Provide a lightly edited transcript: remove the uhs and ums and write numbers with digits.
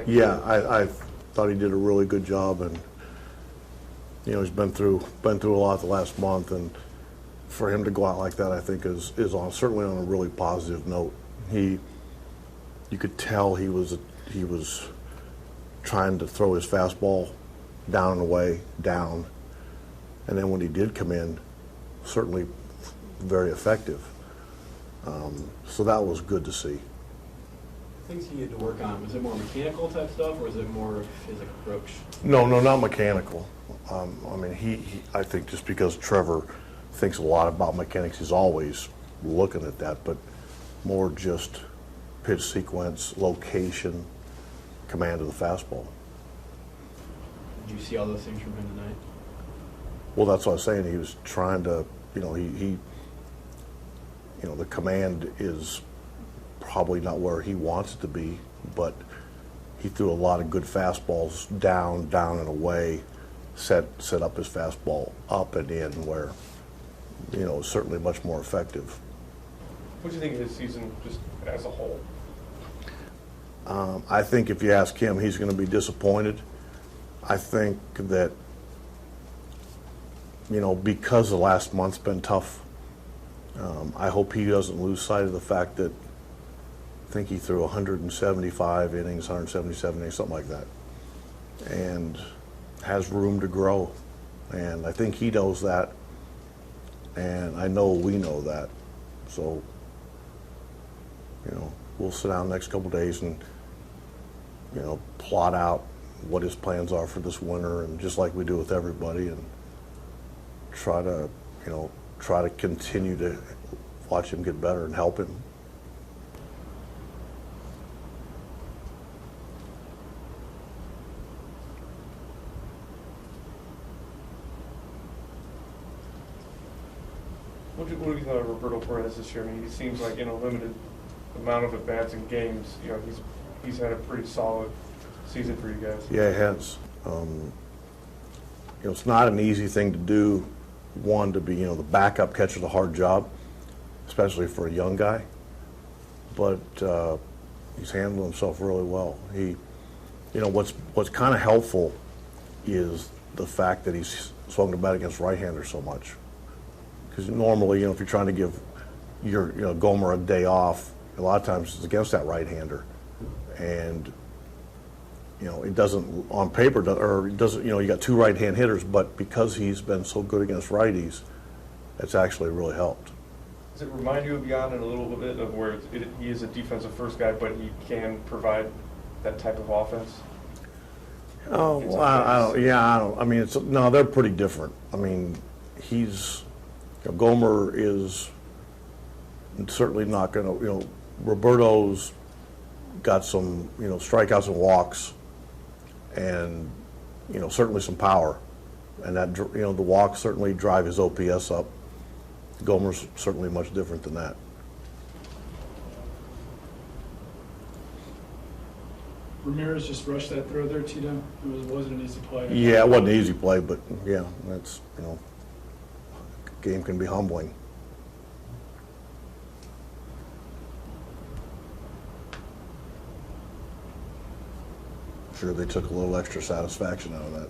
Yeah, I thought he did a really good job, and he's been through a lot the last month, and for him to go out like that, I think is certainly on a really positive note. You could tell he was trying to throw his fastball down and away, down, and then when he did come in, certainly very effective. So that was good to see. Things he had to work on, was it more mechanical type stuff, or was it more of his approach? No, not mechanical. I mean, I think just because Trevor thinks a lot about mechanics, he's always looking at that, but more just pitch sequence, location, command of the fastball. Did you see all those things from him tonight? Well, that's what I was saying. He was trying to, the command is probably not where he wants it to be, but he threw a lot of good fastballs down and away, set up his fastball up and in where, certainly much more effective. What do you think of his season just as a whole? I think if you ask him, he's going to be disappointed. I think that, because the last month's been tough, I hope he doesn't lose sight of the fact that I think he threw 175 innings, 177 innings, something like that, and has room to grow. And I think he knows that, and I know we know that. So, we'll sit down the next couple of days and, plot out what his plans are for this winter, and just like we do with everybody, and try to continue to watch him get better and help him. What do you think of Roberto Perez this year? I mean, he seems like limited amount of at-bats and games. He's had a pretty solid season for you guys. Yeah, he has. It's not an easy thing to do. One, to be the backup catcher is a hard job, especially for a young guy. But he's handled himself really well. What's kind of helpful is the fact that he's swung the bat against right-handers so much. Because normally, if you're trying to give your Gomer a day off, a lot of times it's against that right-hander, and it doesn't on paper, or it doesn't. You got two right-hand hitters, but because he's been so good against righties, it's actually really helped. Does it remind you of Jan in a little bit of where he is a defensive first guy, but he can provide that type of offense? Oh, well, I don't. I mean, they're pretty different. I mean, Gomer is certainly not going to, Roberto's got some, strikeouts and walks, and, certainly some power. And that, the walks certainly drive his OPS up. Gomer's certainly much different than that. Ramirez just rushed that throw there, Tito. It wasn't an easy play. Yeah, it wasn't an easy play, but yeah, that's, game can be humbling. Sure, they took a little extra satisfaction out of that.